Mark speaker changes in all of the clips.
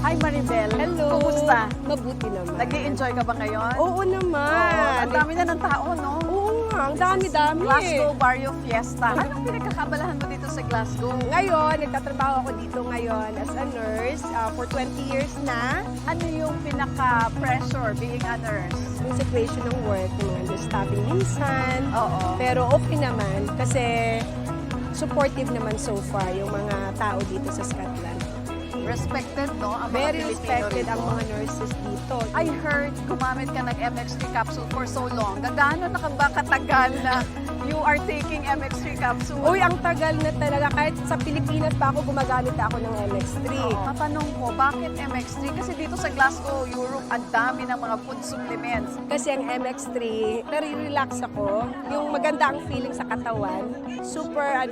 Speaker 1: Hi Maribel.
Speaker 2: Hello.
Speaker 1: Kumusta?
Speaker 2: Mabuti naman.
Speaker 1: Nag-i-enjoy ka ba ngayon?
Speaker 2: Oo naman.
Speaker 1: Ang dami na ng tao, no?
Speaker 2: Oo nga, ang dami-dami.
Speaker 1: Glasgow Barrio Fiesta. Anong pinagkakabalahan mo dito sa Glasgow?
Speaker 2: Ngayon, nagtatrabaho ako dito ngayon as a nurse for 20 years na.
Speaker 1: Ano yung pinaka-pressure being a nurse?
Speaker 2: Yung situation ng work, yung understaffing minsan.
Speaker 1: Oo.
Speaker 2: Pero okay naman kasi supportive naman so far yung mga tao dito sa Scotland.
Speaker 1: Respected, no? Ang mga
Speaker 2: Very
Speaker 1: Pilipino
Speaker 2: respected
Speaker 1: rito.
Speaker 2: ang mga nurses dito.
Speaker 1: I heard gumamit ka ng MX3 capsule for so long. Gaano na ka ba katagal na you are taking MX3 capsule?
Speaker 2: Uy, ang tagal na talaga. Kahit sa Pilipinas pa ako, gumagamit ako ng MX3.
Speaker 1: Matanong ko, bakit MX3? Kasi dito sa Glasgow, Europe, ang dami ng mga food supplements.
Speaker 2: Kasi ang MX3, nare-relax ako. Yung maganda ang feeling sa katawan. Super,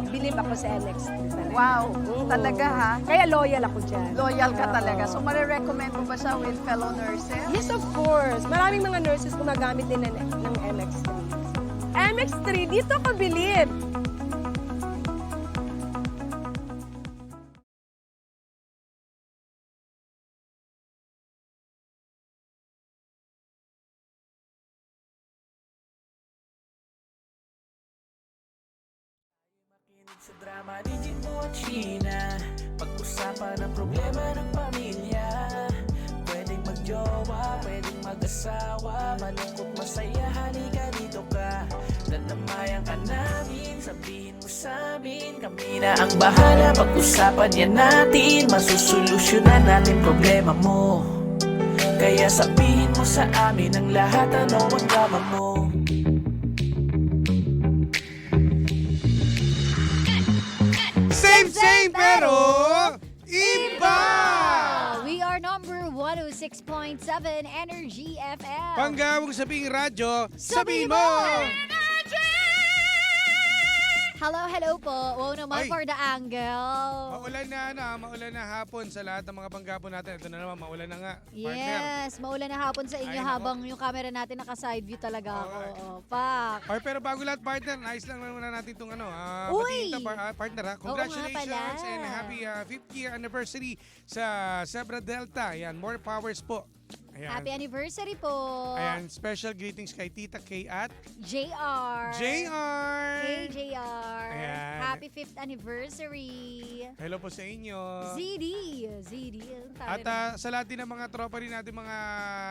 Speaker 2: believe ako sa MX3 talaga.
Speaker 1: Wow,
Speaker 2: Oo.
Speaker 1: talaga ha?
Speaker 2: Kaya loyal ako dyan.
Speaker 1: Loyal ka
Speaker 2: Oo.
Speaker 1: talaga. So, marirecommend mo ba siya with fellow nurses?
Speaker 2: Yes, of course. Maraming mga nurses gumagamit din ng MX3. MX3, dito ko believe.
Speaker 3: Makinig sa drama ni Jimbo at Sheena. Pag-usapan ang problema ng pamilya. Pwedeng magjowa, pwedeng mag-asawa. Malungkot, masaya, halika dito ka. Dadamayan ka namin, sabihin mo sa amin. Kami na ang bahala, pag-usapan yan natin. Masusolusyonan natin problema mo. Kaya sabihin mo sa amin ang lahat, ano ang drama mo.
Speaker 4: Same pero iba!
Speaker 5: We are number 106.7 Energy FM.
Speaker 4: Panggawang sabing radyo, sabihin mo!
Speaker 5: Hello po. Wow naman
Speaker 4: Ay.
Speaker 5: for the angle.
Speaker 4: Maulan na hapon sa lahat ng mga panggapon natin. Ito na naman, maulan na nga, partner.
Speaker 5: Yes, maulan na hapon sa inyo
Speaker 4: Ay, nako.
Speaker 5: habang yung camera natin naka-side view talaga ako.
Speaker 4: Okay.
Speaker 5: Oh, pak.
Speaker 4: Ay, pero bago lahat, partner, nais lang muna natin itong
Speaker 5: Uy!
Speaker 4: batiin ka, partner ha.
Speaker 5: Oo nga
Speaker 4: Congratulations
Speaker 5: pala.
Speaker 4: and happy 5th year anniversary sa Zebra Delta. Ayan, more powers po. Ayan.
Speaker 5: Happy anniversary po.
Speaker 4: Ayan, special greetings kay Tita Kay at
Speaker 5: JR.
Speaker 4: JR.
Speaker 5: Hey, JR.
Speaker 4: Ayan.
Speaker 5: Happy 5th anniversary.
Speaker 4: Hello po sa inyo.
Speaker 5: ZD. Ang tawag
Speaker 4: At
Speaker 5: na.
Speaker 4: sa lahat din ng mga tropa rin natin mga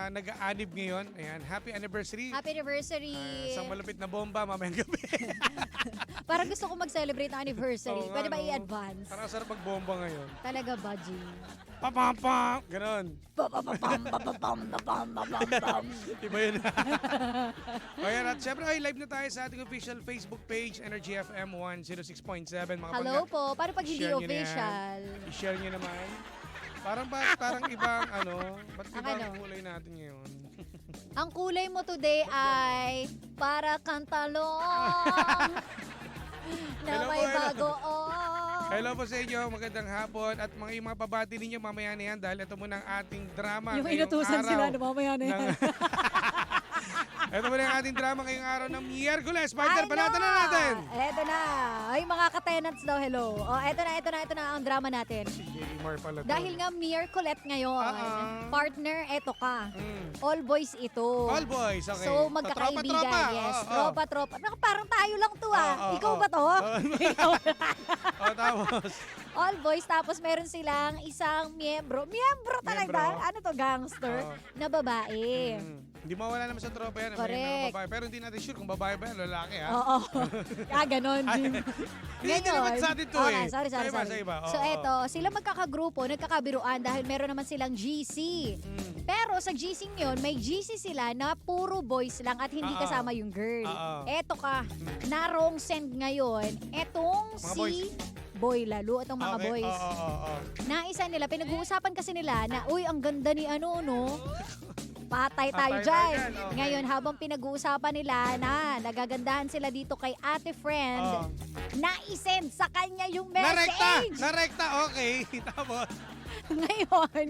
Speaker 4: nag-aanib ngayon, ayan, happy anniversary.
Speaker 5: Happy anniversary.
Speaker 4: Isang malupit na bomba mamayang gabi.
Speaker 5: Parang gusto ko mag-celebrate ng anniversary.
Speaker 4: Oo nga,
Speaker 5: Pwede ba
Speaker 4: no?
Speaker 5: i-advance?
Speaker 4: Parang sarap magbomba ngayon.
Speaker 5: Talaga ba, G?
Speaker 4: Papam-pam! Ganon. Iba yun. Ayan, at syempre ay live na tayo sa ating official Facebook page, Energy FM 106.7. Mga
Speaker 5: Hello po. Paano pag hindi
Speaker 4: share nyo na yan.
Speaker 5: official?
Speaker 4: I-share nyo naman. Parang ibang ba't
Speaker 5: Ang
Speaker 4: ibang
Speaker 5: ano?
Speaker 4: kulay natin ngayon?
Speaker 5: Ang kulay mo today ay para kang talong na
Speaker 4: Hello
Speaker 5: may
Speaker 4: po, hello.
Speaker 5: bagoong.
Speaker 4: Hello po sa inyo, magandang hapon at yung mga pabati ninyo mamaya na yan dahil ito muna ang ating drama
Speaker 5: Yung
Speaker 4: ngayong
Speaker 5: inutusan
Speaker 4: araw.
Speaker 5: sila na mamaya na yan.
Speaker 4: Ito muna ang ating drama ngayong araw ng Miyerkules. Partner, panatan na natin!
Speaker 5: Eto na. Ay, mga ka-tenants daw, hello. O, eto na ang drama natin.
Speaker 4: Si J.D. Moore pala to.
Speaker 5: Dahil nga Miyerkules ngayon, partner, eto ka.
Speaker 4: Mm.
Speaker 5: All boys ito.
Speaker 4: All boys, okay.
Speaker 5: So, magkakaibigan.
Speaker 4: Tropa-tropa.
Speaker 5: Yes,
Speaker 4: Oo, oo.
Speaker 5: tropa-tropa. Parang tayo lang to ah.
Speaker 4: Oo,
Speaker 5: Ikaw
Speaker 4: oo.
Speaker 5: ba to?
Speaker 4: O, tapos.
Speaker 5: All boys, tapos meron silang isang miyembro talaga.
Speaker 4: Miyembro.
Speaker 5: Ano to, gangster?
Speaker 4: Oo.
Speaker 5: Na babae.
Speaker 4: Hindi mawala naman sa tropa yan. May mga
Speaker 5: Correct.
Speaker 4: babae. Pero hindi natin sure kung babae ba yan, lalaki ha.
Speaker 5: Oo. Ganon, Jim.
Speaker 4: Hindi naman sa atin to
Speaker 5: Okay,
Speaker 4: eh.
Speaker 5: sorry.
Speaker 4: Sa iba.
Speaker 5: So eto, sila magkakagrupo, nagkakabiruan dahil meron naman silang GC. Pero sa GC yun, may GC sila na puro boys lang at hindi
Speaker 4: Oo.
Speaker 5: kasama yung girl.
Speaker 4: Oo.
Speaker 5: Eto ka, narong send ngayon, etong
Speaker 4: Mga
Speaker 5: si
Speaker 4: boys.
Speaker 5: boy lalo, itong mga
Speaker 4: Okay,
Speaker 5: boys.
Speaker 4: oo.
Speaker 5: Naisa nila, pinag-uusapan kasi nila na, uy, ang ganda ni ano, no? Patay tayo
Speaker 4: Patay tayo
Speaker 5: dyan.
Speaker 4: dyan, okay.
Speaker 5: Ngayon, habang pinag-uusapan nila na nagagandahan sila dito kay ate friend,
Speaker 4: Oh.
Speaker 5: na-send sa kanya yung
Speaker 4: Narekta!
Speaker 5: message.
Speaker 4: Narekta! Okay. Tapos,
Speaker 5: Ngayon,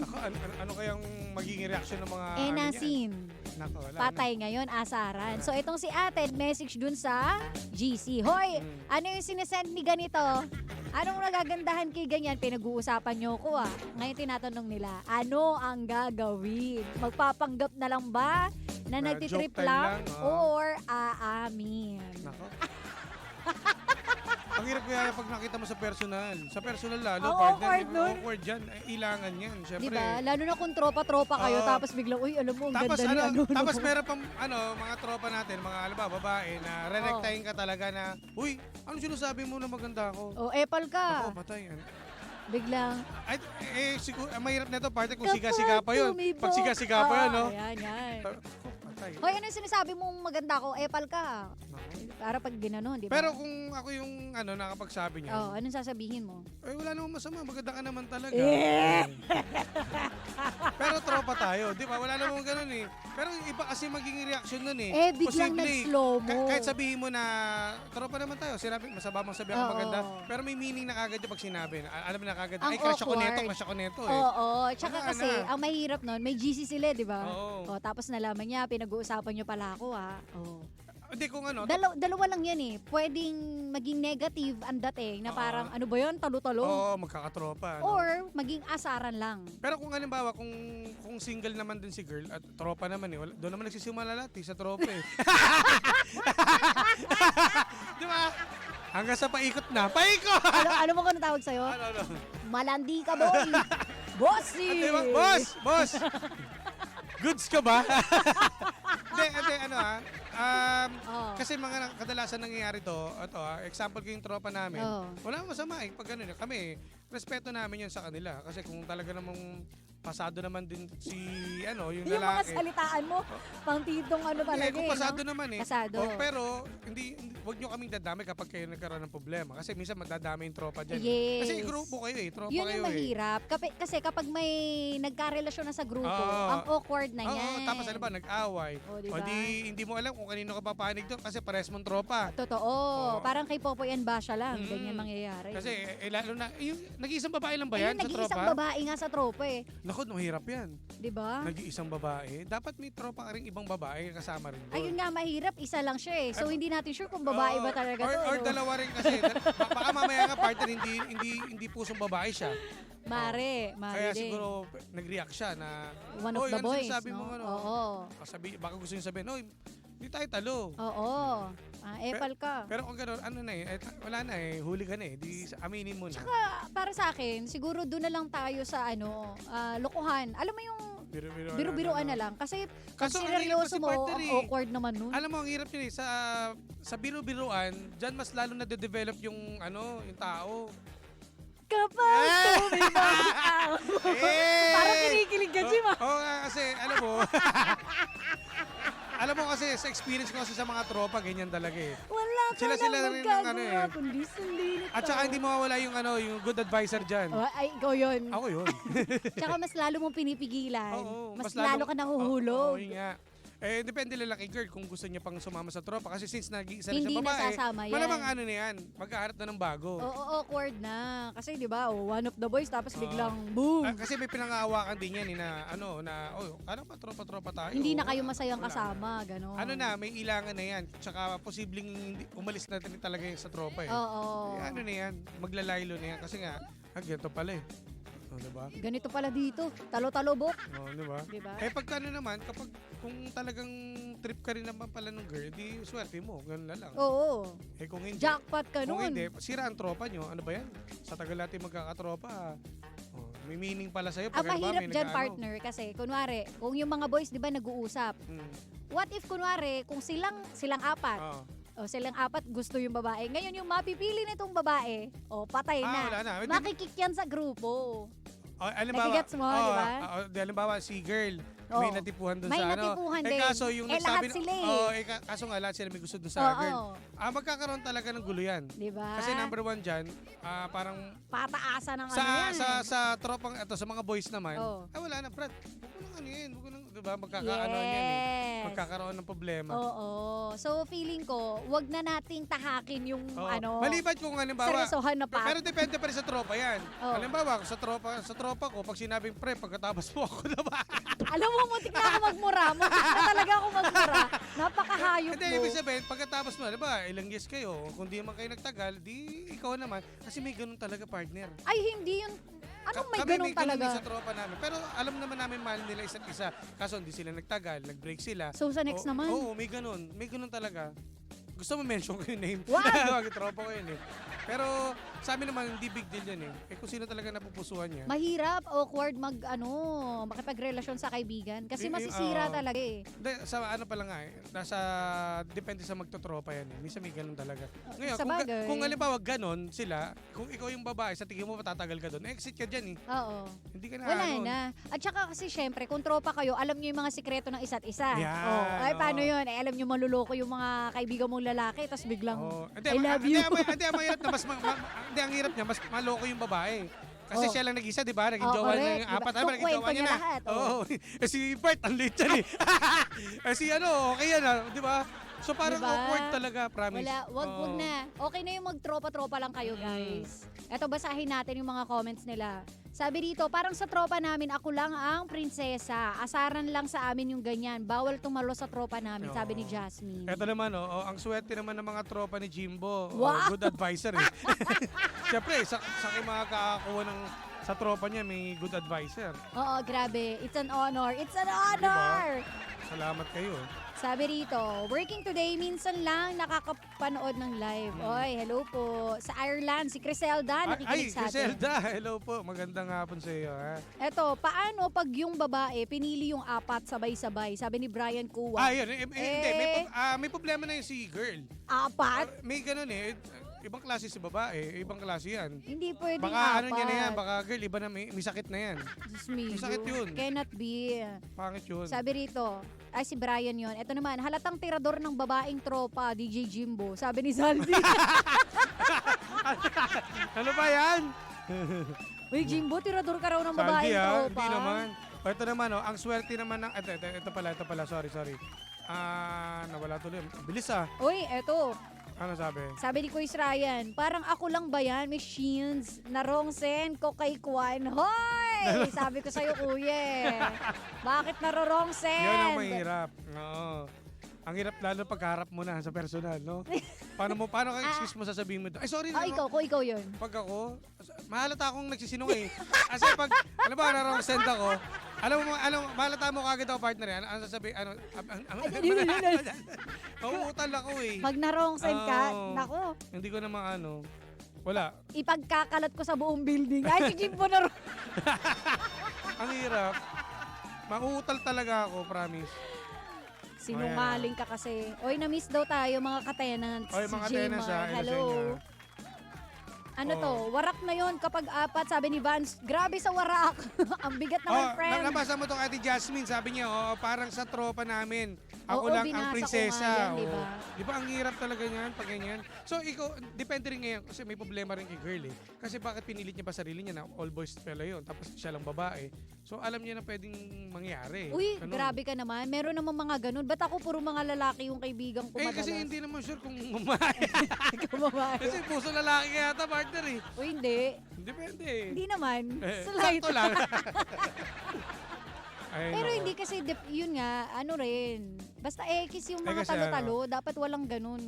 Speaker 4: ano kayang magiging reaction ng mga
Speaker 5: Nasin.
Speaker 4: Nako, wala
Speaker 5: Patay ngayon, asaran. So, itong si ate, message dun sa GC. Hoy, ano yung sinesend ni ganito? Anong nagagandahan kay ganyan? Pinag-uusapan nyo ko ah. Ngayon tinatanong nila, ano ang gagawin? Magpapanggap na lang ba na nagtitrip
Speaker 4: joke time
Speaker 5: lang?
Speaker 4: lang,
Speaker 5: Or aamin?
Speaker 4: Nako. Ang hirap kaya pag nakita mo sa personal. Sa personal lalo,
Speaker 5: Ang
Speaker 4: partner,
Speaker 5: awkward nun.
Speaker 4: awkward yan. Ilangan yan, syempre.
Speaker 5: Diba? Lalo na kung tropa-tropa kayo,
Speaker 4: Oo.
Speaker 5: tapos biglang, uy, alam mo, ang
Speaker 4: Tapos
Speaker 5: ganda ni ano.
Speaker 4: tapos meron pang mga tropa natin, mga babae na re-rectahin ka talaga na, uy, ano sinasabi mo na maganda ako?
Speaker 5: O, epal ka.
Speaker 4: Ako, patay.
Speaker 5: Biglang,
Speaker 4: Ay, siguro, mahirap na ito, parte kung siga-siga pa yun.
Speaker 5: tumibo.
Speaker 4: Pag siga-siga pa yun, no?
Speaker 5: Ayan, yan.
Speaker 4: Ako, patay.
Speaker 5: Hoy, ano yung sinasabi mong maganda ko? Epal ka.
Speaker 4: Nako.
Speaker 5: Para pag ginanon, di ba?
Speaker 4: Pero kung ako yung nakapagsabi niya,
Speaker 5: Oh, anong sasabihin mo?
Speaker 4: wala namang masama, maganda ka naman talaga.
Speaker 5: Eh!
Speaker 4: Pero tropa tayo, di ba? Wala namang ganun eh. Pero iba kasi magiging reaction nun eh.
Speaker 5: Eh, biglang
Speaker 4: Posible,
Speaker 5: nag-slow mo.
Speaker 4: Kahit sabihin mo na tropa naman tayo, sinabi, masabamang sabi ako
Speaker 5: Oo.
Speaker 4: maganda. Pero may meaning na kagad yung pag sinabi. Alam mo na kagad,
Speaker 5: Ang
Speaker 4: ay crush ako
Speaker 5: awkward.
Speaker 4: neto, crush ako neto eh.
Speaker 5: Oo, tsaka
Speaker 4: Wala
Speaker 5: kasi,
Speaker 4: na.
Speaker 5: ang mahirap nun, may GC sila, di ba?
Speaker 4: Oo.
Speaker 5: Oh, tapos nalaman niya, pinag-uusapan niyo pala ako, ha? Oh.
Speaker 4: Hindi kung ano.
Speaker 5: Dalawa lang yan eh. Pwedeng maging negative ang dating na parang, ano ba yun, talo-talo?
Speaker 4: Oo, magkakatropa. no?
Speaker 5: Or maging asaran lang.
Speaker 4: Pero kung halimbawa, kung single naman din si girl at tropa naman eh, doon naman nagsisimula lahat eh, sa tropa eh. Di ba? Hanggang sa paikot na. Paikot!
Speaker 5: Ano mo kung tawag sa'yo?
Speaker 4: Ano?
Speaker 5: Malandi ka, boy! Bossy!
Speaker 4: Di ba? Boss! Boss! Goods ka ba? Hindi,
Speaker 5: Oh.
Speaker 4: kasi mga kadalasan nangyayari to, example ko yung tropa namin,
Speaker 5: Oh.
Speaker 4: wala namang masama eh, pag ganun, kami, respeto namin yun sa kanila, kasi kung talaga namang pasado naman din yung
Speaker 5: Yung mga
Speaker 4: lalaki.
Speaker 5: salitaan mo, pang titong ano talaga
Speaker 4: Kung
Speaker 5: eh,
Speaker 4: pasado
Speaker 5: no?
Speaker 4: naman eh.
Speaker 5: Pasado.
Speaker 4: Pero, wag nyo kaming dadami kapag kayo nagkaroon ng problema. Kasi minsan madadami yung tropa dyan.
Speaker 5: Yes.
Speaker 4: Kasi grupo kayo eh, tropa
Speaker 5: Yun
Speaker 4: kayo
Speaker 5: yung mahirap. Kasi kapag may nagkarelasyon na sa grupo,
Speaker 4: Oo.
Speaker 5: ang awkward na
Speaker 4: Oo,
Speaker 5: yan.
Speaker 4: tapos ano ba, nag-away.
Speaker 5: O, diba?
Speaker 4: O hindi mo alam kung kanino ka papanig doon kasi pares mong tropa.
Speaker 5: Totoo.
Speaker 4: Oo.
Speaker 5: Parang kay Popoy and Basha lang.
Speaker 4: Mm.
Speaker 5: Ganyan mangyayari.
Speaker 4: Kasi lalo na, nag-iisang babae lang ba yan sa
Speaker 5: nag-iisang
Speaker 4: tropa?
Speaker 5: babae nga sa tropa eh.
Speaker 4: Naku, mahirap yan.
Speaker 5: Di ba?
Speaker 4: Nag-iisang babae. Dapat may tropa ka rin ibang babae kasama rin doon.
Speaker 5: Ayun nga, mahirap. Isa lang siya eh. So, hindi natin sure kung babae ba talaga to.
Speaker 4: Or
Speaker 5: no?
Speaker 4: dalawa rin kasi. Baka mamaya nga partner, hindi pusong babae siya.
Speaker 5: Mare.
Speaker 4: Kaya
Speaker 5: din.
Speaker 4: siguro nag-react siya na,
Speaker 5: One of
Speaker 4: "Oy,
Speaker 5: the
Speaker 4: ano
Speaker 5: boys,
Speaker 4: sinasabi
Speaker 5: no?
Speaker 4: mo, ano?"
Speaker 5: Oo.
Speaker 4: Baka gusto niya sabihin, "Oy, hindi tayo talo."
Speaker 5: Oo. Epal ka.
Speaker 4: Pero kung gano'n, wala na eh, huli ka na eh. Aminin mo na.
Speaker 5: Para sa akin, siguro doon na lang tayo sa lokohan. Alam mo yung biro-biroan na lang. Kasi pag
Speaker 4: Kaso ang hirap
Speaker 5: sineryoso
Speaker 4: kasi,
Speaker 5: mo,
Speaker 4: partner,
Speaker 5: ang
Speaker 4: eh.
Speaker 5: awkward naman nun.
Speaker 4: Alam mo, ang hirap yun eh. Sa biro-biroan, dyan mas lalo na de-develop yung tao.
Speaker 5: Kapag tumibang ako.
Speaker 4: Eh!
Speaker 5: Parang kinikilig ka, Jim, ah.
Speaker 4: Oo nga, kasi, alam mo, alam mo kasi, sa experience ko kasi sa mga tropa, ganyan talaga eh.
Speaker 5: Wala ka
Speaker 4: Sila
Speaker 5: lang
Speaker 4: rin ng
Speaker 5: magagawa, kundi sundin ito.
Speaker 4: At saka hindi mawawala yung yung good advisor dyan.
Speaker 5: Oh, ay, ikaw yun.
Speaker 4: Ako yun.
Speaker 5: Tsaka mas lalo mong pinipigilan.
Speaker 4: Oo,
Speaker 5: mas lalo ka nahuhulog.
Speaker 4: Oo, yun nga. Depende lalaki girl kung gusto niya pang sumama sa tropa kasi since nag-iisa na
Speaker 5: Hindi
Speaker 4: siya babae,
Speaker 5: nasasama yan.
Speaker 4: malamang na yan, magkaharap na ng bago.
Speaker 5: Oo, awkward na. Kasi di ba, one of the boys tapos biglang boom.
Speaker 4: Kasi may pinangahawakan din yan ano pa tropa-tropa tayo.
Speaker 5: Hindi na kayo masayang
Speaker 4: Wala
Speaker 5: kasama, gano'n.
Speaker 4: may ilangan na yan. Tsaka posibleng umalis na din talaga yung sa tropa eh.
Speaker 5: Oo.
Speaker 4: Na yan, maglalaylo na yan kasi nga, ganito pala eh. Diba?
Speaker 5: Ganito pala dito. Talo-talobok.
Speaker 4: Diba?
Speaker 5: Diba?
Speaker 4: Pagka naman, kung talagang trip ka rin naman pala ng girl, di swerte mo, ganun na lang.
Speaker 5: Oo.
Speaker 4: Kung hindi,
Speaker 5: Jackpot ka
Speaker 4: kung
Speaker 5: nun.
Speaker 4: hindi, sira ang tropa nyo, ano ba yan? Sa tagal natin magkakatropa, may meaning pala sa'yo.
Speaker 5: Ang
Speaker 4: Pag
Speaker 5: mahirap
Speaker 4: may
Speaker 5: dyan,
Speaker 4: nag-ano.
Speaker 5: partner, kasi kunwari, kung yung mga boys, di ba, nag-uusap. What if, kunwari, kung silang apat, silang apat gusto yung babae. Ngayon yung mapipili nitong babae, patay na.
Speaker 4: Wala na.
Speaker 5: Makikik yan sa grupo. Nagigets mo, di ba?
Speaker 4: Halimbawa, si girl,
Speaker 5: Oo.
Speaker 4: may natipuhan dun
Speaker 5: May
Speaker 4: sa
Speaker 5: natipuhan din.
Speaker 4: kaso yung
Speaker 5: lahat
Speaker 4: nagsabi,
Speaker 5: sila
Speaker 4: kaso nga lahat sila may gusto dun sa
Speaker 5: Oo.
Speaker 4: girl. Magkakaroon talaga ng gulo yan.
Speaker 5: Di ba?
Speaker 4: Kasi number one dyan, parang
Speaker 5: Pataasan ng
Speaker 4: sa
Speaker 5: ano yan.
Speaker 4: sa tropang sa mga boys naman,
Speaker 5: Oo.
Speaker 4: wala na, Brad. Huwag mo nang ano yun, huwag mo nang diba, magkakaano yan eh. Magkakaroon ng problema.
Speaker 5: Oo. So, feeling ko, wag na nating tahakin yung
Speaker 4: Oo. Maliban kung halimbawa,
Speaker 5: seryosohan na pa.
Speaker 4: pero depende pa rin sa tropa yan.
Speaker 5: Oo.
Speaker 4: Halimbawa, sa tropa ko, pag sinabing pre, pagkatapos mo ako na ba?
Speaker 5: Alam mo, muntik na ako magmura. Muntik na talaga ako magmura. Napakahayop
Speaker 4: Hindi,
Speaker 5: mo.
Speaker 4: ibig sabihin, pagkatapos mo, diba, ilang years kayo, kung di man kayo nagtagal, di ikaw naman, kasi may ganun talaga partner.
Speaker 5: Ay, hindi yun. Anong may
Speaker 4: Kami
Speaker 5: ganun
Speaker 4: may
Speaker 5: talaga?
Speaker 4: din sa tropa namin. Pero alam naman namin mahal nila isa't isa. Kaso hindi sila nagtagal, nag-break sila.
Speaker 5: So, sa next naman?
Speaker 4: Oo, may ganun. May ganun talaga. Gusto mo mention ko yung name?
Speaker 5: Wag!
Speaker 4: Wag, tropa ko yun eh. Pero sa amin naman, hindi big deal yan eh. Kung sino talaga napupusuan niya.
Speaker 5: Mahirap, awkward makipagrelasyon sa kaibigan. Kasi masisira talaga eh.
Speaker 4: Hindi, sa ano pala nga eh. Depende sa magtotropa yan eh. Minsan may ganun talaga. Ngayon,
Speaker 5: Sa bagay.
Speaker 4: kung halimbawa ganun sila, kung ikaw yung babae, sa tingin mo matatagal ka doon, exit ka dyan eh.
Speaker 5: Oo.
Speaker 4: Hindi ka na
Speaker 5: Wala
Speaker 4: ano.
Speaker 5: na. At saka kasi syempre, kung tropa kayo, alam nyo yung mga sikreto ng isa't isa.
Speaker 4: Yan,
Speaker 5: Ay, paano
Speaker 4: oo.
Speaker 5: yun? Alam nyo maluloko yung mga kaibigan mong lalaki, tapos biglang,
Speaker 4: Oh,
Speaker 5: I love you.
Speaker 4: Hindi, ang mahirap na hindi, ang hirap niya, mas maloko yung babae. Kasi
Speaker 5: Oh.
Speaker 4: siya lang nag-isa, di ba? Naging
Speaker 5: Oh,
Speaker 4: jowa
Speaker 5: correct,
Speaker 4: niya yung
Speaker 5: diba?
Speaker 4: apat. Ano, naging
Speaker 5: Kukwento
Speaker 4: jowa niya
Speaker 5: niya
Speaker 4: na.
Speaker 5: lahat, oh.
Speaker 4: Oo. Si Bert, ang late yan eh. Si okay yan ah, di ba? So parang
Speaker 5: Diba?
Speaker 4: awkward talaga, promise.
Speaker 5: wag
Speaker 4: Oo.
Speaker 5: na. Okay na yung magtropa-tropa lang kayo, guys. Eto, basahin natin yung mga comments nila. Sabi dito, parang sa tropa namin, ako lang ang prinsesa. Asaran lang sa amin yung ganyan. Bawal tumalo sa tropa namin, sabi ni
Speaker 4: Oo.
Speaker 5: Jasmine.
Speaker 4: Eto naman, ang swerte naman ng mga tropa ni Jimbo.
Speaker 5: Wow!
Speaker 4: Good advisor eh. Siyempre, sa mga kakakuha sa tropa niya, may good advisor.
Speaker 5: Oo, grabe. It's an honor. It's an honor!
Speaker 4: Salamat kayo.
Speaker 5: Sabi rito, working today, minsan lang nakakapanood ng live. Oy, hello po. Sa Ireland, si Criselda nakikinig sa atin.
Speaker 4: Griselda, hello po. Magandang hapon sa iyo. Ha?
Speaker 5: Eto, paano pag yung babae pinili yung apat sabay-sabay? Sabi ni Brian Kuwa.
Speaker 4: Yun. Hindi, may problema na yung si girl.
Speaker 5: Apat?
Speaker 4: May ganun eh. Ibang klase si babae, ibang klase yan.
Speaker 5: Hindi pwedeng
Speaker 4: Baka
Speaker 5: apat.
Speaker 4: ano niya na yan, baka girl, iba na may sakit na yan.
Speaker 5: Diyos me,
Speaker 4: May sakit yun.
Speaker 5: Cannot be.
Speaker 4: Pangit yun.
Speaker 5: Sabi rito, si Brian yon. Ito naman, halatang tirador ng babaeng tropa, DJ Jimbo. Sabi ni Zaldi.
Speaker 4: Ano ba yan?
Speaker 5: Uy, Jimbo, tirador ka raw ng
Speaker 4: Saldi
Speaker 5: babaeng tropa.
Speaker 4: hindi naman. Ito naman, ang swerte naman ng, ito pala, sorry. Nawala tuloy. Bilis ah.
Speaker 5: Uy, eto.
Speaker 4: Ano sabi?
Speaker 5: Sabi ni Kuis Ryan, parang ako lang ba yan? May shins na rongsen ko kay Kwan. Hoy! Sabi ko sa'yo, kuya. Bakit narorongsen?
Speaker 4: Yun ang mahirap. Oo. Ang hirap lalo pagkaharap mo na sa personal, no? Paano ka excuse mo sasabihin mo? Ay, sorry.
Speaker 5: Ikaw yun.
Speaker 4: Pag ako, mahalata akong nagsisinungaling. Kasi pag, ano ba, narong send ako, mahalata mo kagad ako partner yan. Ano sasabihin, mauutal ako eh.
Speaker 5: Pag narongsen ka,
Speaker 4: Oo.
Speaker 5: nako,
Speaker 4: Hindi ko naman wala.
Speaker 5: ipagkakalat ko sa buong building. Ay, si Jimbo na
Speaker 4: Ang hirap. Mauutal talaga ako, promise.
Speaker 5: Sinungaling ka kasi. Oy, na-miss daw tayo mga ka-tenants.
Speaker 4: Oy, mga
Speaker 5: si
Speaker 4: tenants,
Speaker 5: Jmar.
Speaker 4: hello sa
Speaker 5: Hello.
Speaker 4: inyo.
Speaker 5: Ano to? Warak na yon kapag apat, sabi ni Vance. Grabe sa warak. Ang bigat naman, friend.
Speaker 4: Nabasa mo to Ate Jasmine, sabi niya, parang sa tropa namin. Ako
Speaker 5: Oo,
Speaker 4: lang
Speaker 5: binasa
Speaker 4: ang
Speaker 5: ko
Speaker 4: prinsesa.
Speaker 5: nga yan, di ba?
Speaker 4: Di ba ang hirap talaga niyan pag ganyan? So ikaw, depende rin ngayon kasi may problema rin kay girl eh. Kasi bakit pinilit niya pa sarili niya na all boys pala yun, tapos siya lang babae. So alam niya na pwedeng mangyari.
Speaker 5: Uy,
Speaker 4: Ganun.
Speaker 5: grabe ka naman. Meron namang mga ganun. Ba't ako puro mga lalaki yung kaibigan ko madalas?
Speaker 4: Kasi hindi naman sure kung babae.
Speaker 5: Ikaw babae.
Speaker 4: Kasi puso lalaki kaya yata partner eh.
Speaker 5: Uy, hindi.
Speaker 4: Depende.
Speaker 5: Hindi naman.
Speaker 4: Sakto lang. Ay,
Speaker 5: Pero
Speaker 4: nako.
Speaker 5: hindi kasi, yun nga, ano rin. Basta X yung mga
Speaker 4: kasi
Speaker 5: talo-talo. Dapat walang ganun.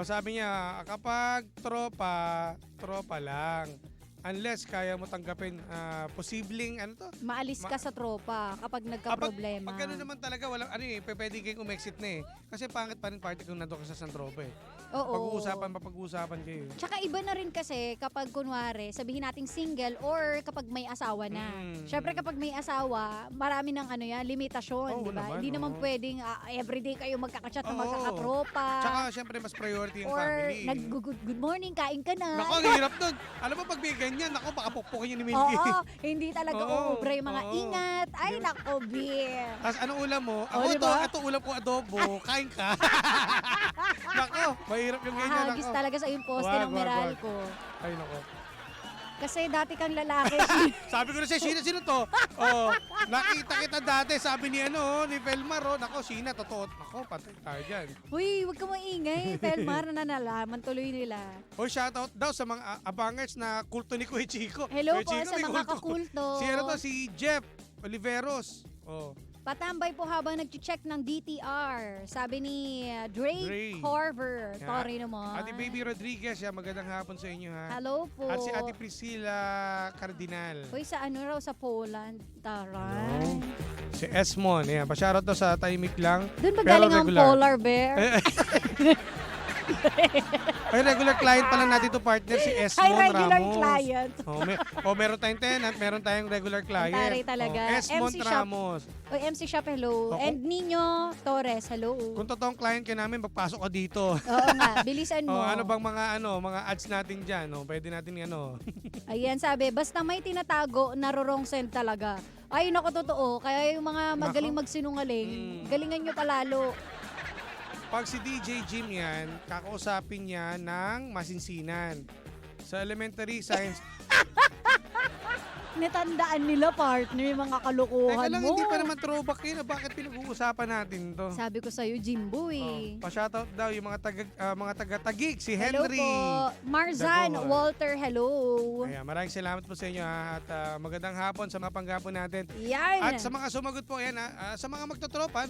Speaker 4: Sabi niya, kapag tropa lang. Unless kaya mo tanggapin, posibleng,
Speaker 5: Maalis ka sa tropa kapag nagka-problema.
Speaker 4: Pag gano'n naman talaga, walang, pwede kayong umexit na eh. Kasi pangit pa rin party kung nandun ka sa tropa eh.
Speaker 5: Oo.
Speaker 4: Pag-uusapan kayo.
Speaker 5: Tsaka iba na rin kasi kapag kunwari, sabihin nating single or kapag may asawa na. Siyempre kapag may asawa, marami ng limitasyon,
Speaker 4: Oo
Speaker 5: di ba?
Speaker 4: naman,
Speaker 5: Hindi naman
Speaker 4: oo.
Speaker 5: pwedeng everyday kayo magkakachat na
Speaker 4: Oo.
Speaker 5: magkakatropa.
Speaker 4: Tsaka syempre mas priority yung
Speaker 5: or
Speaker 4: family.
Speaker 5: good morning, kain ka na.
Speaker 4: Nako, ang hirap nun. Alam mo pag may ganyan, nako, baka pukpukin yun ni Milky.
Speaker 5: Oo, hindi talaga
Speaker 4: Oo,
Speaker 5: uubra yung mga
Speaker 4: oo.
Speaker 5: ingat. Ay, nako, beer.
Speaker 4: Tapos anong ulam mo? Ako
Speaker 5: diba?
Speaker 4: ito ulam ko adobo. Kain ka. Nako, mahirap yung ganyan.
Speaker 5: Hagis
Speaker 4: Nako.
Speaker 5: talaga sa yung poste
Speaker 4: Wag,
Speaker 5: ng
Speaker 4: wag, wag.
Speaker 5: Meralco.
Speaker 4: Ay, nako.
Speaker 5: Kasi dati kang lalaki.
Speaker 4: Sabi ko na siya, Sheena, sino to? Oh, nakita kita dati, sabi ni ni Felmar, nako, Sheena, totoo. Nako, patay tayo dyan.
Speaker 5: Uy, huwag ka maingay. Pelmar, nanalaman tuloy nila.
Speaker 4: Oh, shoutout daw sa mga abangers na kulto ni Kuya Chico.
Speaker 5: Hello
Speaker 4: Kuya
Speaker 5: po
Speaker 4: Chico,
Speaker 5: sa
Speaker 4: may
Speaker 5: mga
Speaker 4: kulto.
Speaker 5: kakulto.
Speaker 4: Si Jeff Oliveros. Oh.
Speaker 5: Patambay po habang nag-check ng DTR. Sabi ni Drake
Speaker 4: Dre.
Speaker 5: Carver.
Speaker 4: Yeah.
Speaker 5: Sorry naman.
Speaker 4: Ate Baby Rodriguez, magandang hapon sa inyo ha.
Speaker 5: Hello po.
Speaker 4: At si Ate Priscilla Cardinal.
Speaker 5: Uy, sa ano raw sa Poland. Taray.
Speaker 4: Si Esmon, pa-shoutout daw sa Tahimik Lang.
Speaker 5: Doon ba
Speaker 4: Pero
Speaker 5: galing ang
Speaker 4: regular.
Speaker 5: polar bear?
Speaker 4: Ay, regular client pala natin to partner, si Esmon
Speaker 5: Ay, regular
Speaker 4: Ramos.
Speaker 5: client.
Speaker 4: Meron tayong tenant, meron tayong regular client.
Speaker 5: Taray talaga.
Speaker 4: Esmon
Speaker 5: MC Shop.
Speaker 4: Ramos.
Speaker 5: Uy, MC Shop, hello.
Speaker 4: Ako?
Speaker 5: And Nino Torres, hello.
Speaker 4: Kung totoong client ka namin, magpasok ka dito.
Speaker 5: Oo nga, bilisan mo.
Speaker 4: Ano bang mga ads natin diyan, Pwede natin
Speaker 5: Ayan, sabi, basta may tinatago, narorong send talaga. Ay, naku, totoo. Kaya yung mga magaling magsinungaling, galingan nyo palalo.
Speaker 4: Pag si DJ Jim yan, kakausapin niya ng masinsinan. Sa elementary science,
Speaker 5: Natandaan nila, partner, yung mga kalukuhan
Speaker 4: teka lang,
Speaker 5: mo.
Speaker 4: hindi pa naman throwback yun. Bakit pinag-uusapan natin to?
Speaker 5: Sabi ko sa'yo, Jimbo eh.
Speaker 4: Pa-shoutout daw yung mga taga-Tagig, si
Speaker 5: Hello
Speaker 4: Henry.
Speaker 5: po. Marzan,
Speaker 4: Dagohan.
Speaker 5: Walter, hello.
Speaker 4: Ayan, maraming salamat po sa inyo at magandang hapon sa mga panggapon natin.
Speaker 5: Yan.
Speaker 4: At sa mga sumagot po, sa mga magtotropa,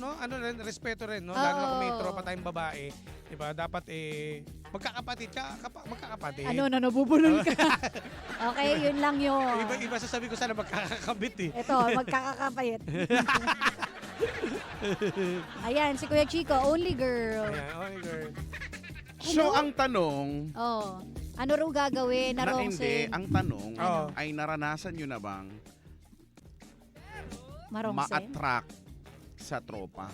Speaker 4: respeto rin, Lalo na kung may
Speaker 5: Oo.
Speaker 4: tropa tayong babae. Diba? Dapat magkakapatid magkakapatid.
Speaker 5: Nabubulol ka. Okay, yun lang yun.
Speaker 4: Iba sasabi ko sana magkakakabit
Speaker 5: Ito, magkakakapayit. Ayan, si Kuya Chico, only girl.
Speaker 4: Ayan, only girl.
Speaker 6: So, ang tanong,
Speaker 5: Oh, ano raw gagawin?
Speaker 6: na
Speaker 5: Narong
Speaker 6: hindi,
Speaker 5: send?
Speaker 6: ang tanong
Speaker 4: Oo.
Speaker 6: ay naranasan nyo na bang
Speaker 5: Marong send?
Speaker 6: ma-attract sa tropa?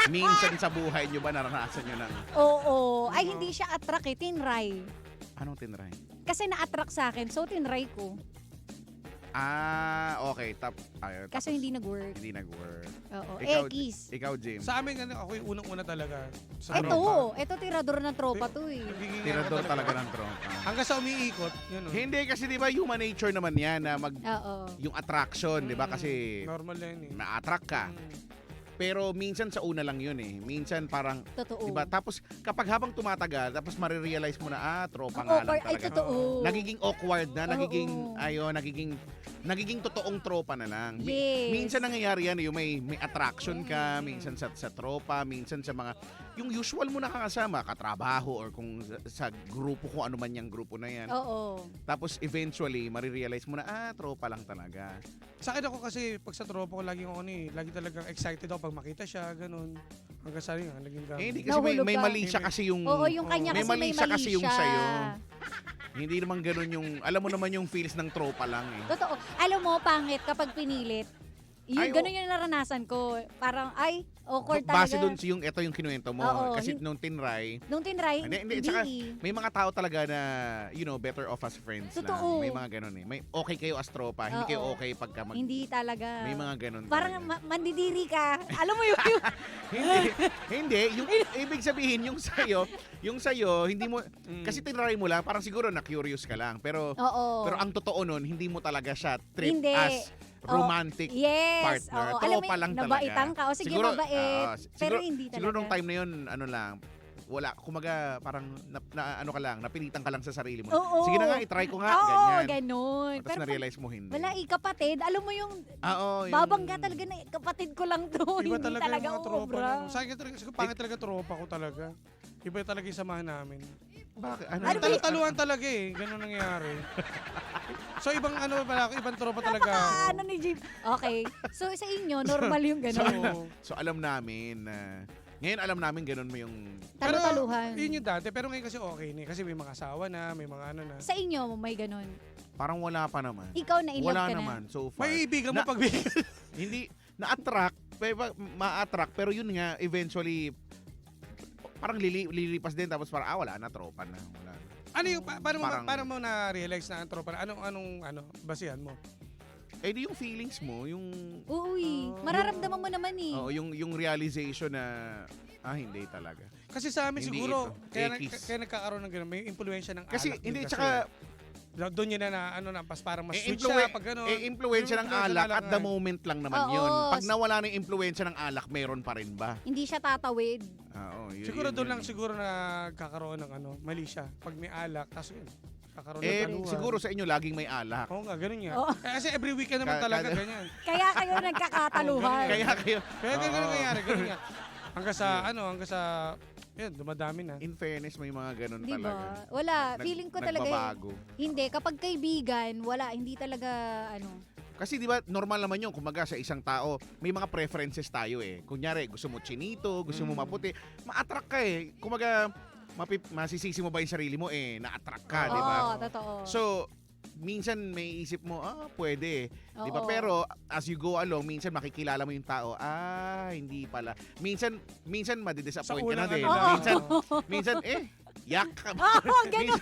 Speaker 6: Minsan sa buhay nyo ba naranasan nyo ng
Speaker 5: Oo. Ay, hindi siya attract eh. Tinry.
Speaker 6: anong tinry?
Speaker 5: Kasi na-attract sa akin, so tinry ko.
Speaker 6: Okay.
Speaker 5: Kaso hindi nag-work.
Speaker 6: Hindi nag-work.
Speaker 5: Oo.
Speaker 6: Ikaw,
Speaker 5: Ekis.
Speaker 6: Ikaw, Jim.
Speaker 4: Sa amin, ako yung unang-una talaga. Sa
Speaker 5: Ito tirador ng tropa to eh.
Speaker 6: Tirador talaga ng tropa.
Speaker 4: Hanggang sa umiikot, yun.
Speaker 6: Hindi kasi di ba human nature naman yan na
Speaker 5: Oo.
Speaker 6: yung attraction, di ba? Kasi
Speaker 4: Normal yan
Speaker 6: na-attract ka. Pero minsan sa una lang yun eh. Minsan parang,
Speaker 5: Totoo.
Speaker 6: diba? Tapos kapag habang tumatagal, tapos marirealize mo na, tropa
Speaker 5: Ang
Speaker 6: nga
Speaker 5: awkward.
Speaker 6: lang
Speaker 5: Ay,
Speaker 6: talaga.
Speaker 5: totoo.
Speaker 6: Nagiging awkward na,
Speaker 5: Oo.
Speaker 6: nagiging totoong tropa na lang.
Speaker 5: Yes.
Speaker 6: Minsan nangyayari yan, yung may attraction ka, minsan sa tropa, minsan sa mga, yung usual mo nakakasama, katrabaho, or kung sa grupo, kung ano man yung grupo na yan.
Speaker 5: Oo.
Speaker 6: Tapos eventually, marirealize mo na, tropa lang talaga.
Speaker 4: Sa akin ako kasi, pag sa tropa ko, lagi talagang excited ako pag makita siya, ganun. Hanggang sa rin, naging gano'n.
Speaker 6: Hindi kasi may
Speaker 5: Nahulog ka.
Speaker 6: mali siya kasi yung...
Speaker 5: Oo, yung kanya
Speaker 6: May
Speaker 5: kasi
Speaker 6: mali siya kasi yung
Speaker 5: siya.
Speaker 6: sa'yo. Hindi naman ganun yung... Alam mo naman yung feels ng tropa lang eh.
Speaker 5: Totoo. Alam mo, pangit kapag pinilit.
Speaker 6: Ay,
Speaker 5: Ganun yung naranasan ko. Parang, ay, awkward
Speaker 6: Base
Speaker 5: talaga.
Speaker 6: dun sa yung ito yung kinuwento mo.
Speaker 5: Oo,
Speaker 6: Kasi nung tinry,
Speaker 5: Nung tinry,
Speaker 6: Hindi, tsaka, may mga tao talaga na, better off as friends
Speaker 5: Totoo.
Speaker 6: lang. May mga ganun eh. May okay kayo as tropa, hindi kayo
Speaker 5: Oo.
Speaker 6: okay pagka
Speaker 5: Hindi talaga.
Speaker 6: May mga ganun
Speaker 5: Parang
Speaker 6: talaga.
Speaker 5: mandidiri ka. Alam mo yun?
Speaker 6: hindi, yung ibig sabihin yung sa'yo, hindi mo, kasi tinry mo lang, parang siguro na-curious ka lang. Pero
Speaker 5: Oo.
Speaker 6: ang totoo nun, hindi mo talaga siya trip
Speaker 5: Hindi.
Speaker 6: as romantic
Speaker 5: Yes.
Speaker 6: partner.
Speaker 5: Oo. Alam mo,
Speaker 6: Tropa lang talaga.
Speaker 5: nabaitan ka. O sige, mabait. Pero hindi talaga.
Speaker 6: Siguro nung time na yun, wala, kumaga parang napilitan ka lang sa sarili mo.
Speaker 5: Oo.
Speaker 6: Sige na nga, itry ko nga,
Speaker 5: Oo,
Speaker 6: ganyan.
Speaker 5: ganun.
Speaker 6: Tapos
Speaker 5: Pero
Speaker 6: na-realize mo hindi.
Speaker 5: wala kapatid. Alam mo yung
Speaker 6: Oo,
Speaker 5: babangga talaga na kapatid ko lang to.
Speaker 4: Iba
Speaker 5: Hindi
Speaker 4: talaga,
Speaker 5: talaga
Speaker 4: yung mga tropa.
Speaker 5: obra.
Speaker 4: Sa akin talaga, pangit talaga tropa ko talaga. Iba talaga yung samahan namin.
Speaker 6: Bakit?
Speaker 5: Ano ba
Speaker 4: Taluan talaga eh. Ganun nangyayari. So ibang ibang tropa talaga.
Speaker 5: Ano ni Jim? Okay. So sa inyo, normal yung ganun.
Speaker 6: So alam namin na ngayon alam namin ganun mo yung
Speaker 5: Talu-taluhan.
Speaker 4: Yun yung dati. Pero ngayon kasi okay na. Kasi may mga asawa na, may mga ano na.
Speaker 5: Sa inyo, may ganun.
Speaker 6: parang wala pa naman.
Speaker 5: Ikaw na in love
Speaker 6: Wala
Speaker 5: ka
Speaker 6: naman
Speaker 5: na.
Speaker 6: so far.
Speaker 4: May ibigan mo
Speaker 6: Na-
Speaker 4: pag
Speaker 6: Hindi na-attract, ma-attract pero yun nga eventually parang lilipas din tapos parang wala na tropa na. Wala.
Speaker 4: Ano yung,
Speaker 6: Parang-
Speaker 4: paano mo na-realize na ang tropa na? Anong basihan mo?
Speaker 6: Eh di yung feelings mo, yung
Speaker 5: Uy, mararamdaman mo naman eh.
Speaker 6: yung realization na hindi talaga.
Speaker 4: Kasi sa amin
Speaker 6: Hindi
Speaker 4: siguro,
Speaker 6: ito.
Speaker 4: kaya
Speaker 6: Ekis.
Speaker 4: nagkakaroon ng gano'n, may impluensya ng
Speaker 6: Kasi
Speaker 4: alak. din
Speaker 6: hindi
Speaker 4: kasi.
Speaker 6: tsaka
Speaker 4: doon yun na ano na, parang mas sweet
Speaker 6: influen-
Speaker 4: siya pag ano.
Speaker 6: influensya ng alak at the moment lang naman
Speaker 5: Oo.
Speaker 6: yun. Pag nawala na yung influensya ng alak, meron pa rin ba?
Speaker 5: Hindi siya tatawid.
Speaker 4: Siguro doon lang siguro nagkakaroon ng ano, mali siya. Pag may alak, tapos yun, kakaroon ng taluhan.
Speaker 6: Siguro sa inyo laging may alak.
Speaker 4: Oo nga, ganun nga.
Speaker 5: Oo.
Speaker 4: Kasi every weekend naman talaga ganyan.
Speaker 5: Kaya kayo nagkakataluhan.
Speaker 6: Kaya kayo,
Speaker 4: Kaya ganun
Speaker 6: Oo.
Speaker 4: nangyayari, ganun nga. Hanggang sa, yun, dumadami na.
Speaker 6: in fairness, may mga ganun
Speaker 5: Di
Speaker 6: talaga.
Speaker 5: ba? Wala. Feeling ko talaga
Speaker 6: Nagbabago.
Speaker 5: hindi. Kapag kaibigan, wala. Hindi talaga,
Speaker 6: Kasi di ba normal naman yun, kumaga sa isang tao, may mga preferences tayo eh. Kunyari, gusto mo chinito, gusto mo maputi, ma-attract ka eh. Kumaga, masisisi mo ba yung sarili mo eh, na-attract ka, di ba?
Speaker 5: Oo, totoo.
Speaker 6: So, minsan may isip mo, pwede. Di ba?
Speaker 5: Oo.
Speaker 6: Pero as you go along, minsan makikilala mo yung tao, hindi pala. Minsan madidisappoint ka na
Speaker 4: unang
Speaker 6: din.
Speaker 4: ano lang,
Speaker 6: Minsan, yak ka.
Speaker 5: Oo, ganun.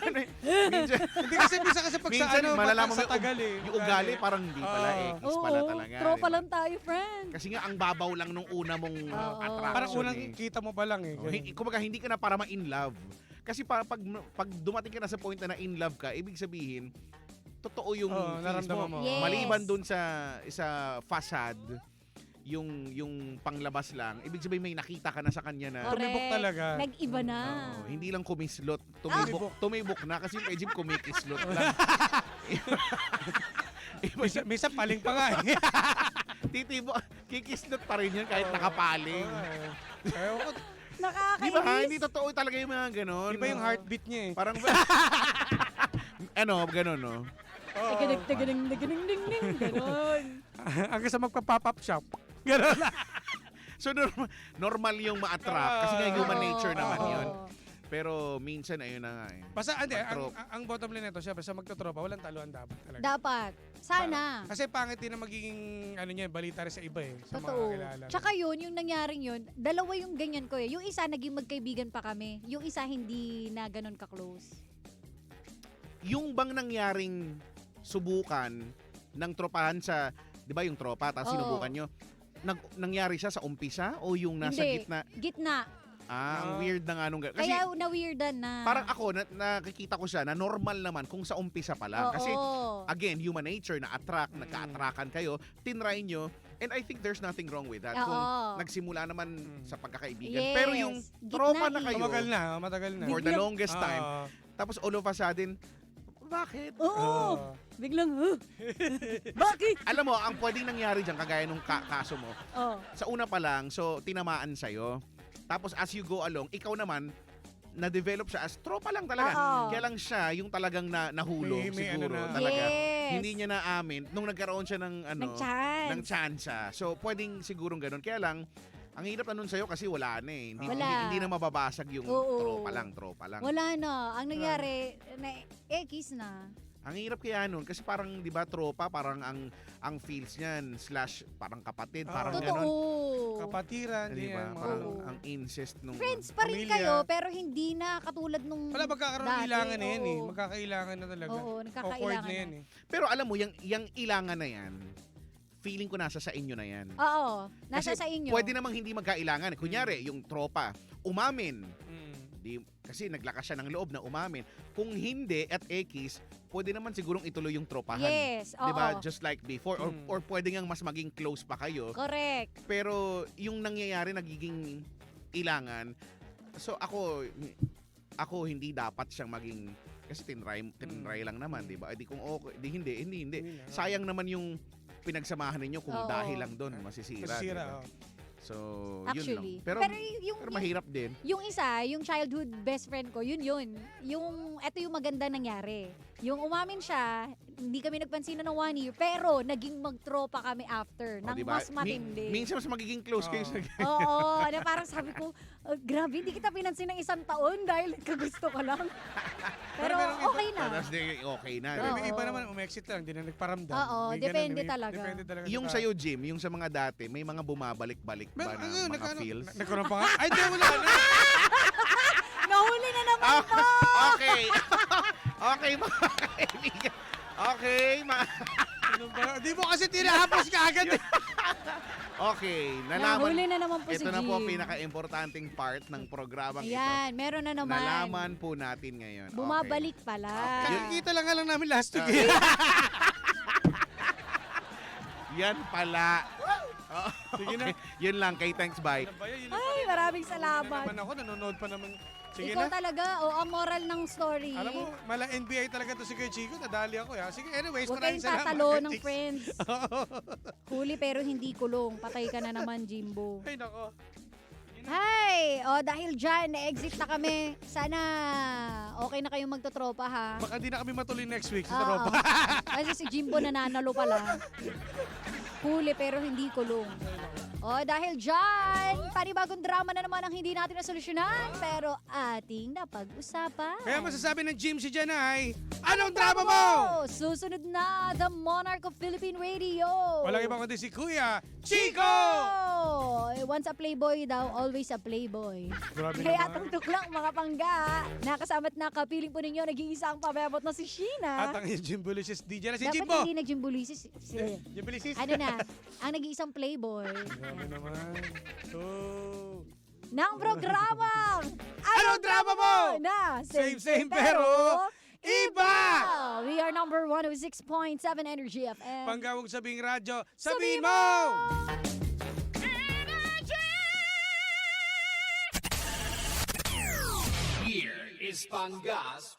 Speaker 6: minsan,
Speaker 4: Hindi kasi pag sa
Speaker 6: minsan
Speaker 4: ano,
Speaker 6: malalaman mo
Speaker 4: sa tagal eh.
Speaker 6: yung ugali, parang hindi pala
Speaker 4: Oo.
Speaker 6: X pala talaga.
Speaker 5: tropa
Speaker 6: di ba?
Speaker 5: lang tayo, friend.
Speaker 6: Kasi nga, ang babaw lang nung una mong
Speaker 5: Oo.
Speaker 6: attraction.
Speaker 4: Parang unang
Speaker 6: eh.
Speaker 4: kita mo pa lang eh.
Speaker 6: Kumbaga, hindi ka na para ma-in love. Kasi pag dumating ka na sa point na in love ka, ibig sabihin, totoo yung
Speaker 4: Oo,
Speaker 6: feelings
Speaker 4: naramdaman mo.
Speaker 5: Yes.
Speaker 6: Maliban dun sa facade, yung panglabas lang, ibig sabihin may nakita ka na sa kanya na
Speaker 4: Tumibok talaga.
Speaker 5: Nag-iba na.
Speaker 6: hindi lang kumislot,
Speaker 4: Tumibok.
Speaker 6: tumibok na kasi yung Ejim kumikislot lang.
Speaker 4: Minsan paling pa nga eh.
Speaker 6: Titibok, kikislot pa rin yan kahit nakapaling.
Speaker 4: Ewan ko,
Speaker 5: Nakakainis.
Speaker 6: Di ba? Hindi totoo talaga yung mga ganon.
Speaker 4: iba yung heartbeat niya eh.
Speaker 6: Parang, ganon, no?
Speaker 5: Tagadag, ding, ganon.
Speaker 4: Hanggang sa magpa-pop up shop. Ganun.
Speaker 6: So, normal yung ma-attract kasi nga human nature naman
Speaker 5: Oo.
Speaker 6: yun. Pero minsan, ayun na nga eh.
Speaker 4: Basta hindi,
Speaker 6: Pag-trop.
Speaker 4: ang bottom line nito, syempre sa magtotropa, walang taluan dapat talaga.
Speaker 5: Dapat. Sana.
Speaker 4: Kasi pangit din na magiging balita rin sa iba eh. Sa mga
Speaker 5: Totoo.
Speaker 4: kilala.
Speaker 5: Tsaka yun, yung nangyaring yun, dalawa yung ganyan ko eh. Yung isa, naging magkaibigan pa kami. Yung isa, hindi na ganun ka-close.
Speaker 6: Yung bang nangyaring subukan ng tropahan sa, di ba yung tropa, tapos
Speaker 5: Oo.
Speaker 6: sinubukan nyo, nangyari siya sa umpisa o yung nasa
Speaker 5: Hindi.
Speaker 6: gitna?
Speaker 5: Gitna.
Speaker 6: Ang weird na nga nung Kasi
Speaker 5: Kaya na-weirdan na.
Speaker 6: parang ako, nakikita ko siya na normal naman kung sa umpisa pa lang.
Speaker 5: Oo.
Speaker 6: Kasi again, human nature, na-attract,
Speaker 4: Mm.
Speaker 6: nagka-attractan kayo, tinry nyo, and I think there's nothing wrong with that.
Speaker 5: Oo.
Speaker 6: Kung nagsimula naman sa pagkakaibigan.
Speaker 5: Yes.
Speaker 6: Pero yung
Speaker 5: Gitna
Speaker 6: tropa na
Speaker 5: eh.
Speaker 6: kayo,
Speaker 4: Matagal na.
Speaker 6: for the longest
Speaker 4: Ah,
Speaker 6: time, tapos all of a sudden, bakit?
Speaker 5: Oo. Biglang, bakit?
Speaker 6: Alam mo, ang pwedeng nangyari dyan, kagaya nung kaso mo,
Speaker 5: Oh.
Speaker 6: sa una pa lang, so tinamaan sa'yo. Tapos as you go along, ikaw naman, na-develop siya as tropa lang talaga.
Speaker 5: Oo.
Speaker 6: Kaya lang siya, yung talagang nahulog
Speaker 4: May
Speaker 6: siguro
Speaker 4: ano na.
Speaker 6: talaga.
Speaker 5: Yes.
Speaker 6: Hindi niya naamin nung nagkaroon siya ng
Speaker 5: Nag-chance.
Speaker 6: ng tsansa. So pwedeng sigurong ganun. Kaya lang, ang hirap na nun sa'yo kasi wala na eh. Hindi,
Speaker 5: Wala.
Speaker 6: hindi na mababasag yung
Speaker 5: Oo.
Speaker 6: tropa lang.
Speaker 5: Wala na. Ang nangyari, kiss na.
Speaker 6: Ang hirap kaya nun kasi parang 'di ba tropa parang ang feels niyan / parang kapatid, parang
Speaker 5: Totoo.
Speaker 6: ganun.
Speaker 4: Kapatiran,
Speaker 6: Di ba?
Speaker 4: yan.
Speaker 6: Parang
Speaker 5: Oo.
Speaker 6: ang incest nung
Speaker 5: Friends pa rin
Speaker 4: Pamilya.
Speaker 5: kayo, pero hindi na katulad nung
Speaker 4: Wala, magkakaroon
Speaker 5: dati.
Speaker 4: ilangan na yan eh.
Speaker 5: Oo.
Speaker 4: Magkakailangan na talaga.
Speaker 5: Oo,
Speaker 4: Awkward
Speaker 5: nagkakailangan
Speaker 4: na yan
Speaker 5: na.
Speaker 4: eh.
Speaker 6: Pero alam mo, yung ilangan na yan, feeling ko nasa sa inyo na yan.
Speaker 5: Oo, nasa
Speaker 6: Kasi
Speaker 5: sa inyo.
Speaker 6: Pwede namang hindi magkailangan. Kunyari, yung tropa, umamin. Kasi naglakas siya ng loob na umamin. Kung hindi at ekis, pwede naman sigurong ituloy yung tropahan.
Speaker 5: Yes, oo.
Speaker 6: 'Di ba? Just like before.
Speaker 4: Mm.
Speaker 6: Or pwede ngang mas maging close pa kayo.
Speaker 5: Correct.
Speaker 6: Pero yung nangyayari, nagiging ilangan. So ako hindi dapat siyang maging kasi tinry lang naman, 'di ba? Di kung okay, hindi.
Speaker 4: Hindi na.
Speaker 6: Sayang naman yung pinagsamahan ninyo kung
Speaker 5: Oo.
Speaker 6: dahil lang doon masisira.
Speaker 4: Masisira.
Speaker 6: diba?
Speaker 4: Oh.
Speaker 6: So,
Speaker 5: Actually.
Speaker 6: yun lang.
Speaker 5: Pero yung
Speaker 6: mahirap din.
Speaker 5: yung isa, yung childhood best friend ko, yun. Yung, eto yung maganda nangyari. Yung umamin siya, hindi kami nagpansinan ng 1 year, pero naging magtropa kami after,
Speaker 6: O,
Speaker 5: nang
Speaker 6: diba?
Speaker 5: mas matindi.
Speaker 6: Minsan mas magiging close kayo sa
Speaker 5: Oo, na parang sabi ko, grabe, hindi kita pinansin ng 1 taon dahil kagusto ka lang. Pero
Speaker 4: meron iba-
Speaker 5: okay na.
Speaker 6: Tapos okay na.
Speaker 4: Pero
Speaker 6: diba?
Speaker 4: may
Speaker 5: Oo.
Speaker 4: iba naman, umexit lang, hindi na nagparamdam.
Speaker 5: Oo,
Speaker 4: May ganun,
Speaker 5: depende
Speaker 4: may-
Speaker 5: talaga.
Speaker 4: Depende talaga.
Speaker 6: Yung
Speaker 4: sa
Speaker 6: sa'yo, Jim, yung sa mga dati, may mga bumabalik-balik ba
Speaker 4: Meron,
Speaker 6: na mga feels?
Speaker 4: Nagkaroon pa nga? Ay, di, wala na.
Speaker 5: Nahuli na naman
Speaker 6: Ah,
Speaker 5: to!
Speaker 6: okay. Okay, mga kaibigan. Okay, mga...
Speaker 4: Ano ba? Di mo kasi tinahapos ka agad eh.
Speaker 6: Okay,
Speaker 5: Nahuli
Speaker 6: nalaman.
Speaker 5: na naman po si
Speaker 6: Ito na po ang
Speaker 5: Jim.
Speaker 6: pinaka-importanting part ng programang
Speaker 5: Ayan, meron na
Speaker 6: ito.
Speaker 5: naman.
Speaker 6: Nalaman po natin ngayon.
Speaker 5: Bumabalik pala.
Speaker 4: Nakikita lang nga lang namin last week
Speaker 6: Ah.
Speaker 4: eh.
Speaker 6: Yan pala. Oh,
Speaker 4: Sige na.
Speaker 6: okay. Yun lang, kay thanks, bye.
Speaker 4: Ano ba yun? Yun
Speaker 5: Ay, maraming
Speaker 4: na
Speaker 5: salamat.
Speaker 4: naman ako, nanonood pa naman. Sige
Speaker 5: Ikaw
Speaker 4: na.
Speaker 5: talaga, ang moral ng story.
Speaker 4: Alam mo, mala NBA talaga to si Kuya Chico. Nadali ako. Ya. Sige, anyways,
Speaker 5: Huwag
Speaker 4: maraming
Speaker 5: kayong
Speaker 4: salamat.
Speaker 5: tatalo
Speaker 4: Kuya
Speaker 5: ng
Speaker 4: Chicks.
Speaker 5: friends. Huli pero hindi kulong. Patay ka na naman, Jimbo.
Speaker 4: Ay, nako.
Speaker 5: Hi! Dahil dyan, na-exit na kami. Sana okay na kayong magtotropa, ha?
Speaker 4: Baka di na kami matuloy next week sa
Speaker 5: Oo.
Speaker 4: tropa.
Speaker 5: Kasi si Jimbo nananalo pala. Huli pero hindi kulong. Dahil dyan, panibagong drama na naman ang hindi natin nasolusyonan. Pero ating napag-usapan.
Speaker 4: Kaya masasabi ng Jim si Janay, anong drama mo?
Speaker 5: Susunod na, The Monarch of Philippine Radio.
Speaker 4: Walang ibang kundi si Kuya Chico!
Speaker 5: Once a playboy daw, always a playboy.
Speaker 4: Grabe
Speaker 5: Kaya
Speaker 4: naman.
Speaker 5: tungtok lang mga pangga. Nakasama't nakapiling po ninyo, nag-iisa ang pabebot na si
Speaker 4: At
Speaker 5: Sheena.
Speaker 4: ang Jim Bulicious DJ na si
Speaker 5: Dapat
Speaker 4: Jimbo.
Speaker 5: hindi nag-jimbulisis.
Speaker 4: Jim Bulicious.
Speaker 5: Ano na, ang nag-iisang playboy
Speaker 4: Grabe naman. Oh.
Speaker 5: ng programang
Speaker 4: Anong drama mo?
Speaker 5: Na
Speaker 4: Same, pero iba!
Speaker 5: We are number 106.7 Energy FM.
Speaker 4: Panggawag sabing radyo, sabihin mo!
Speaker 7: Here is Pangas